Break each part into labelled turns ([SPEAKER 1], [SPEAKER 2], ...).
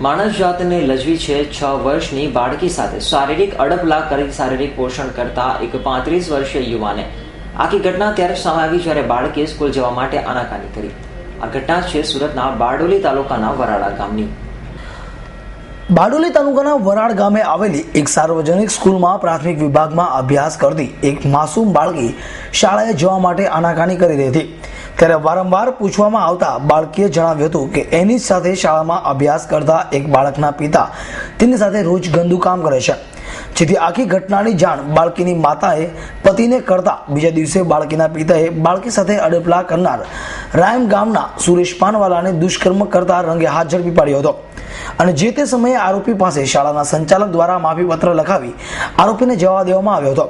[SPEAKER 1] માણસ જાતને લજવી છે 6 વર્ષની બાળકી સાથે શારીરિક અડપલા કરી શારીરિક પોષણ કરતા એક 35 વર્ષીય યુવાને આખી ઘટના ત્યારે સામે આવી જ્યારે બાળકીએ સ્કૂલ જવા માટે આનાકાની કરી। આ ઘટના છે સુરતના બારડોલી તાલુકાના વરાડા ગામની।
[SPEAKER 2] બારડોલી તાલુકાના વરાડ ગામે આવેલી એક સાર્વજનિક સ્કૂલમાં પ્રાથમિક વિભાગમાં અભ્યાસ કરતી એક માસૂમ બાળકી શાળાએ જવા માટે આનાકાની કરી રહી હતી। ત્યારે વારંવાર પૂછવામાં આવતા બાળકીએ જણાવ્યું હતું કે એની સાથે શાળામાં અભ્યાસ કરતા એક બાળકના પિતા તેની સાથે રોજ ગંદુ કામ કરે છે, જેથી આખી ઘટનાની જાણ બાળકીની માતાએ પતિને કરતા બીજા દિવસે બાળકીના પિતાએ બાળકી સાથે અડપલા કરનાર રાયમ ગામના સુરેશ પાનવાલાને દુષ્કર્મ કરતા રંગે હાથ ઝડપી પાડ્યો હતો અને જે તે સમયે આરોપી પાસે શાળાના સંચાલક દ્વારા માફીપત્ર લખાવી આરોપીને જવા દેવામાં આવ્યો હતો,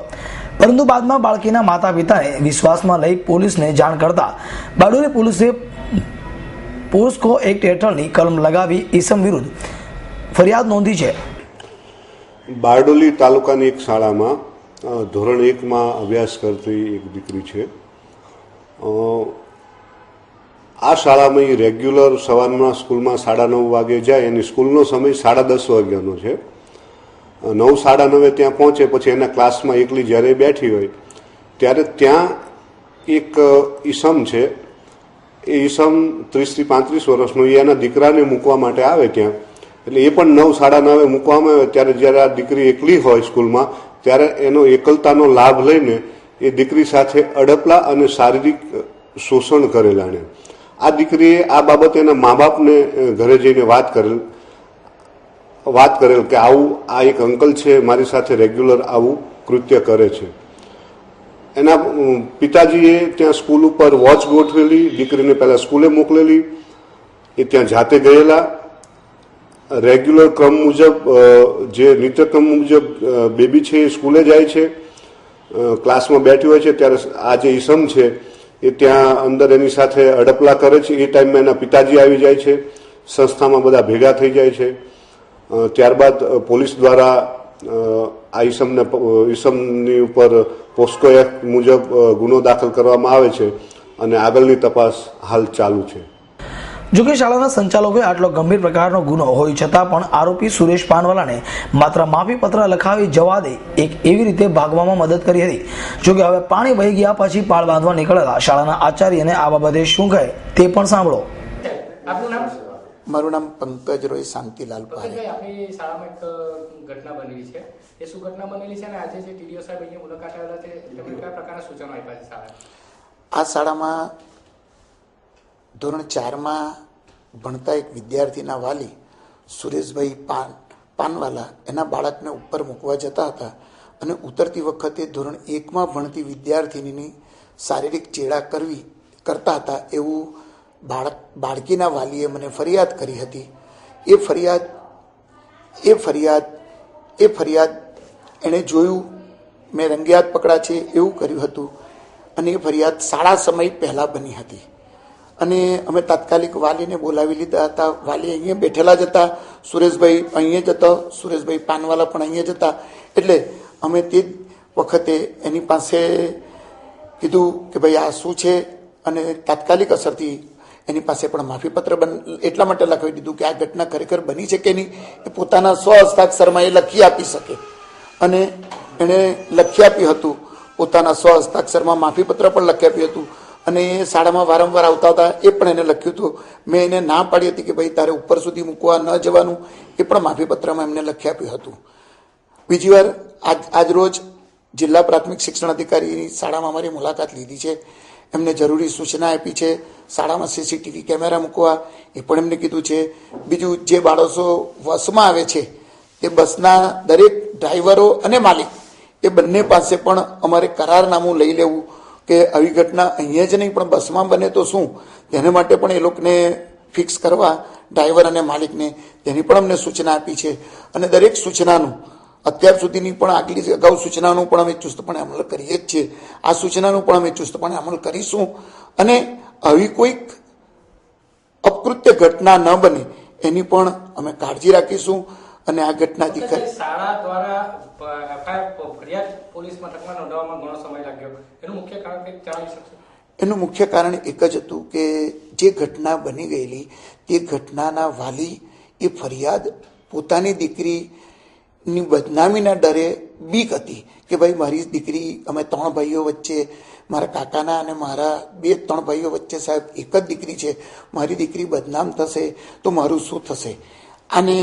[SPEAKER 2] પરંતુ બાદમાં બાળકીના માતા પિતાને વિશ્વાસમાં લઈ પોલીસને જાણ કરતા બારડોલી પોલીસે પોસ્કો એક્ટ હેઠળની કલમ લગાવી ઈસમ વિરુદ્ધ ફરિયાદ નોંધી છે।
[SPEAKER 3] બારડોલી તાલુકાની એક શાળામાં ધોરણ 1માં અભ્યાસ કરતી એક દીકરી છે। આ શાળામાં એ રેગ્યુલર સવારમાં સ્કૂલમાં 9:30 વાગે જાય, એની સ્કૂલનો સમય 10:30 વાગ્યાનો છે। 9:30 ત્યાં પહોંચે પછી એના ક્લાસમાં એકલી જ્યારે બેઠી હોય ત્યારે ત્યાં એક ઈસમ છે, એ ઈસમ 30 થી 35 વર્ષનો, એ એના દીકરાને મૂકવા માટે આવે ત્યાં, એટલે એ પણ 9:30 મૂકવામાં આવે ત્યારે જ્યારે આ દીકરી એકલી હોય સ્કૂલમાં ત્યારે એનો એકલતાનો લાભ લઈને એ દીકરી સાથે અડપલા અને શારીરિક શોષણ કરેલાને આ દીકરીએ આ બાબતે એના મા બાપને ઘરે જઈને વાત કરેલ કે આવું આ એક અંકલ છે મારી સાથે રેગ્યુલર આવું કૃત્ય કરે છે। એના પિતાજીએ ત્યાં સ્કૂલ ઉપર વોચ ગોઠવેલી, દીકરીને પહેલા સ્કૂલે મોકલેલી, એ ત્યાં જાતે ગયેલા, રેગ્યુલર ક્રમ મુજબ જે નિત્યક્રમ મુજબ બેબી છે એ સ્કૂલે જાય છે, ક્લાસમાં બેઠી હોય છે ત્યારે આ જે ઈસમ છે એ ત્યાં અંદર એની સાથે અડપલા કરે છે। એ ટાઈમમાં એના પિતાજી આવી જાય છે, સંસ્થામાં બધા ભેગા થઈ જાય છે। ત્યારબાદ પોલીસ દ્વારા આ ઈસમની ઉપર પોસ્કો એક્ટ મુજબ ગુનો દાખલ કરવામાં આવે છે અને આગળની તપાસ હાલ ચાલુ છે।
[SPEAKER 2] જોકે શાળાના સંચાલકોએ આટલો ગંભીર પ્રકારનો ગુનો હોય છતાં પણ આરોપી સુરેશ પાનવાલાને માત્ર માફી પત્ર લખાવી જવા દે એક એવી રીતે ભાગવામાં મદદ કરી હતી। જોકે હવે પાણી વહી ગયા પછી પાળ બાંધવા નીકળેલા શાળાના આચાર્યને આ બાબતે શું કહે તે પણ સાંભળો।
[SPEAKER 4] મારું નામ પંકજ રોય શાંતિલાલ પારે।
[SPEAKER 5] આપણી શાળામાં એક ઘટના બનેલી છે, એ શું ઘટના બનેલી છે અને આજે જે ટીડીઓ સાહેબ અહીંયા મુલાકાત આવેલા છે તેમણે કયા પ્રકારના સૂચનો આપ્યા છે શાળાએ?
[SPEAKER 4] આ શાળામાં ધોરણ 4માં ભણતા એક વિદ્યાર્થીના વાલી સુરેશભાઈ પાનવાલા એના બાળકને ઉપર મૂકવા જતા હતા અને ઉતરતી વખતે ધોરણ 1માં ભણતી વિદ્યાર્થીની શારીરિક ચેડા કરતા હતા એવું બાળકીના વાલીએ મને ફરિયાદ કરી હતી। એ ફરિયાદ એણે જોયું, મેં રંગિયાત પકડા છે એવું કર્યું હતું અને એ ફરિયાદ શાળા સમય પહેલાં બની હતી અને અમે તાત્કાલિક વાલીને બોલાવી લીધા હતા। વાલી અહીંયા બેઠેલા જ હતા, સુરેશભાઈ અહીંયા જ હતા, સુરેશભાઈ પાનવાલા પણ અહીંયા જ હતા, એટલે અમે તે જ વખતે એની પાસે કીધું કે ભાઈ આ શું છે, અને તાત્કાલિક અસરથી એની પાસે પણ માફીપત્ર એટલા માટે લખાવી દીધું કે આ ઘટના ખરેખર બની છે કે નહીં એ પોતાના સ્વહસ્તાક્ષરમાં એ લખી આપી શકે, અને એણે લખી આપ્યું હતું, પોતાના સ્વહસ્તાક્ષરમાં માફીપત્ર પણ લખી આપ્યું હતું અને એ શાળામાં વારંવાર આવતા હતા એ પણ એને લખ્યું હતું। મેં એને ના પાડી હતી કે ભાઈ તારે ઉપર સુધી મૂકવા ન જવાનું, એ પણ માફીપત્રમાં એમને લખી આપ્યું હતું। બીજી વાર આજ રોજ જિલ્લા પ્રાથમિક શિક્ષણ અધિકારીની શાળામાં અમારી મુલાકાત લીધી છે, એમને જરૂરી સૂચના આપી છે, શાળામાં CCTV કેમેરા મૂકવા એ પણ એમને કીધું છે। બીજું જે બાળકો બસમાં આવે છે તે બસના દરેક ડ્રાઈવરો અને માલિક એ બંને પાસે પણ અમારે કરારનામું લઈ લેવું કે આવી ઘટના અહીંયા જ નહીં પણ બસમાં બને તો શું, તેને માટે પણ એ લોકોને ફિક્સ કરવા ડ્રાઈવર અને માલિકને, તેની પણ અમને સૂચના આપી છે અને દરેક સૂચનાનું અત્યાર સુધીની પણ આગલી અગાઉ સૂચનાનું પણ અમે ચુસ્તપણે અમલ કરીએ જ છીએ, આ સૂચનાનું પણ અમે ચુસ્તપણે અમલ કરીશું અને આવી કોઈક અપકૃત્ય ઘટના ન બને એની પણ અમે કાળજી રાખીશું અને આ ઘટનાથી
[SPEAKER 5] શાળા દ્વારા ફરિયાદ પોલીસ મથકમાં નોંધવામાં ઘણો સમય લાગ્યો, એનું મુખ્ય કારણ કંઈક જણાવી શકશો?
[SPEAKER 4] એનું મુખ્ય કારણ એક જ હતું કે જે ઘટના બની ગયેલી તે ઘટનાના વાલી એ એ ફરિયાદ પોતાની દીકરીની બદનામીના ડરે બીક હતી કે ભાઈ મારી દીકરી, અમે 3 ભાઈઓ વચ્ચે, મારા કાકાના અને મારા 2-3 ભાઈઓ વચ્ચે સાહેબ એક જ દીકરી છે, મારી દીકરી બદનામ થશે તો મારું શું થશે. અને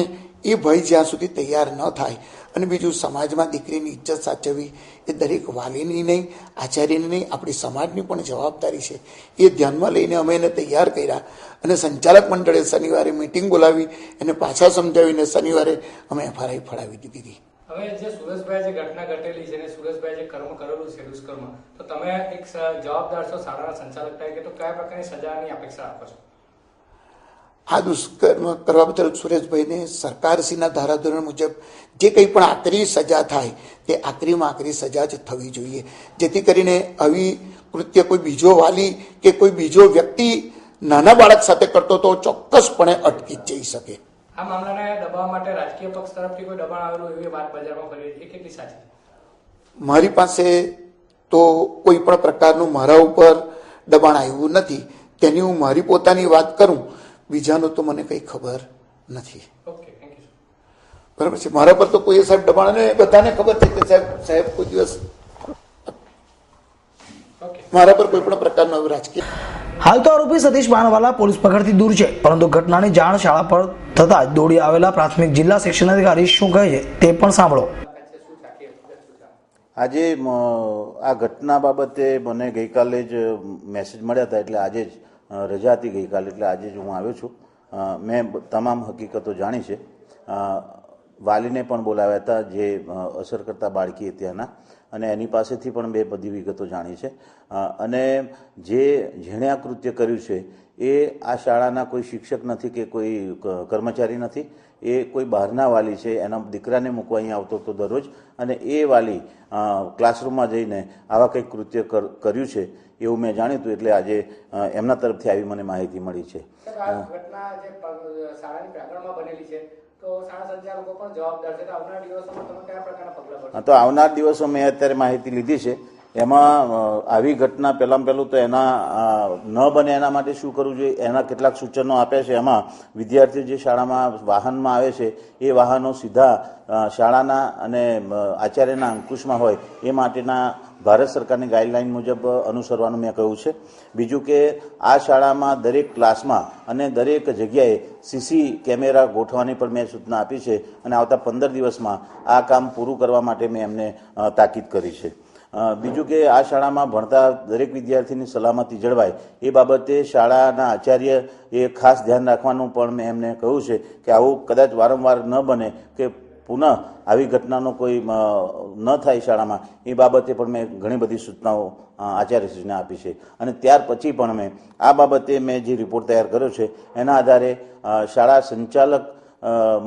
[SPEAKER 4] એ ભય જ્યાં સુધી તૈયાર ન થાય, અને બીજું સમાજમાં દીકરીની ઇજ્જત સાચવવી એ દરેક વાલીની નહીં, આચાર્યની નહીં, આપણી સમાજની પણ જવાબદારી છે. એ ધ્યાનમાં લઈને અમે એને તૈયાર કર્યા અને સંચાલક મંડળે શનિવારે મિટિંગ બોલાવી, એને પાછા સમજાવીને શનિવારે અમે FRI ફડાવી દીધી હતી.
[SPEAKER 5] હવે જે સુરેશભાઈ જે ઘટના ઘટેલી છે ને સુરેશભાઈ જે કર્મ કરેલું છે દુષ્કર્મ, તો તમે એક જવાબદાર છો શાળાના સંચાલક તરીકે, તો કયા પ્રકારની સજાની અપેક્ષા રાખો છો?
[SPEAKER 4] આ દુષ્કર્મ કરવા બદલ સુરેશભાઈને સરકારશ્રીના ધારાધોરણ મુજબ જે કંઈ પણ આકરી સજા થાય તે આકરીમાં આકરી સજા જ થવી જોઈએ, જેથી કરીને આવી કૃત્ય કોઈ બીજો વાલી કે કોઈ બીજો વ્યક્તિ નાના બાળક સાથે કરતો તો ચોક્કસપણે અટકી જ જઈ શકે.
[SPEAKER 5] આ મામલાને દબાવવા માટે રાજકીય પક્ષ તરફથી કોઈ દબાણ આવેલું એવી વાત બજારમાં ફરી એ કેટલી સાચી?
[SPEAKER 4] મારી પાસે તો કોઈ પણ પ્રકારનું મારા ઉપર દબાણ આવ્યું નથી. તેની હું મારી પોતાની વાત કરું, બીજાનું તો મને કંઈ ખબર નથી.
[SPEAKER 5] Okay, thank you.
[SPEAKER 4] બરાબર છે. મારા પર તો કોઈ સાહેબ દબાણ, અને બધાને ખબર છે કે સાહેબ કોઈ દિવસ મારા પર કોઈ પણ પ્રકારનો રાજકીય.
[SPEAKER 2] હાલ તો આરોપી સતીશ માનવાલા પોલીસ પકડથી દૂર છે, પરંતુ ઘટનાની જાણ શાળા પર થતા જ દોડી આવેલા પ્રાથમિક જિલ્લા શિક્ષણ અધિકારી શું કહે છે તે પણ સાંભળો.
[SPEAKER 6] આજે આ ઘટના બાબતે મને ગઈકાલે જ મેસેજ મળ્યા હતા, એટલે આજે જ રજા હતી ગઈકાલે, એટલે આજે જ હું આવ્યો છું. મેં તમામ હકીકતો જાણી છે. વાલીને પણ બોલાવ્યા હતા, જે અસર કરતા બાળકી ત્યાંના, અને એની પાસેથી પણ બધી વિગતો જાણી છે. અને જેણે આ કૃત્ય કર્યું છે એ આ શાળાના કોઈ શિક્ષક નથી કે કોઈ કર્મચારી નથી, એ કોઈ બહારના વાલી છે. એના દીકરાને મૂકવા અહીંયા આવતો હતો દરરોજ, અને એ વાલી ક્લાસરૂમમાં જઈને આવા કંઈક કૃત્ય કર્યું છે એવું મેં જાણ્યું હતું, એટલે આજે એમના તરફથી આવી મને માહિતી મળી છે. તો આવનાર દિવસો મેં અત્યારે માહિતી લીધી છે. એમાં આવી ઘટના પહેલું તો એના ન બને એના માટે શું કરવું જોઈએ એના કેટલાક સૂચનો આપ્યા છે. એમાં વિદ્યાર્થીઓ જે શાળામાં વાહનમાં આવે છે એ વાહનો સીધા શાળાના અને આચાર્યના અંકુશમાં હોય એ માટેના ભારત સરકારની ગાઈડલાઈન મુજબ અનુસરવાનું મેં કહ્યું છે. બીજું કે આ શાળામાં દરેક ક્લાસમાં અને દરેક જગ્યાએ CC કેમેરા ગોઠવવાની પણ મેં સૂચના આપી છે, અને આવતા 15 દિવસમાં આ કામ પૂરું કરવા માટે મેં એમને તાકીદ કરી છે. બીજું કે આ શાળામાં ભણતા દરેક વિદ્યાર્થીની સલામતી જળવાય એ બાબતે શાળાના આચાર્ય એ ખાસ ધ્યાન રાખવાનું પણ મેં એમને કહ્યું છે કે આવું કદાચ વારંવાર ન બને કે પુનઃ આવી ઘટનાનો કોઈ ન થાય શાળામાં, એ બાબતે પણ મેં ઘણી બધી સૂચનાઓ આચાર્યશ્રીને આપી છે. અને ત્યાર પછી પણ મેં આ બાબતે મેં જે રિપોર્ટ તૈયાર કર્યો છે એના આધારે શાળા સંચાલક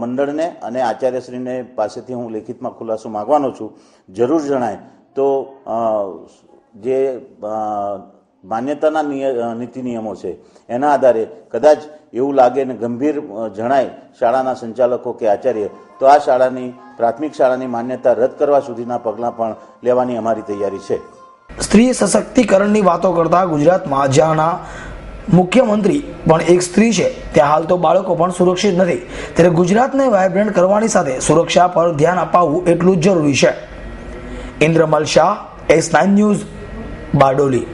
[SPEAKER 6] મંડળને અને આચાર્યશ્રીને પાસેથી હું લેખિતમાં ખુલાસો માગવાનો છું. જરૂર જણાય તો જે માન્યતાના નીતિ નિયમો છે એના આધારે કદાચ એવું લાગે ને ગંભીર જણાય શાળાના સંચાલકો કે આચાર્ય, તો આ શાળાની પ્રાથમિક શાળાની માન્યતા રદ કરવા સુધીના પગલાં પણ લેવાની અમારી તૈયારી છે.
[SPEAKER 2] સ્ત્રી સશક્તિકરણની વાતો કરતા ગુજરાતમાં જ્યાંના મુખ્યમંત્રી પણ એક સ્ત્રી છે, ત્યાં હાલ તો બાળકો પણ સુરક્ષિત નથી, ત્યારે ગુજરાતને વાઇબ્રન્ટ કરવાની સાથે સુરક્ષા પર ધ્યાન અપાવવું એટલું જ જરૂરી છે. Indramal Shah, S9 news, Bardoli.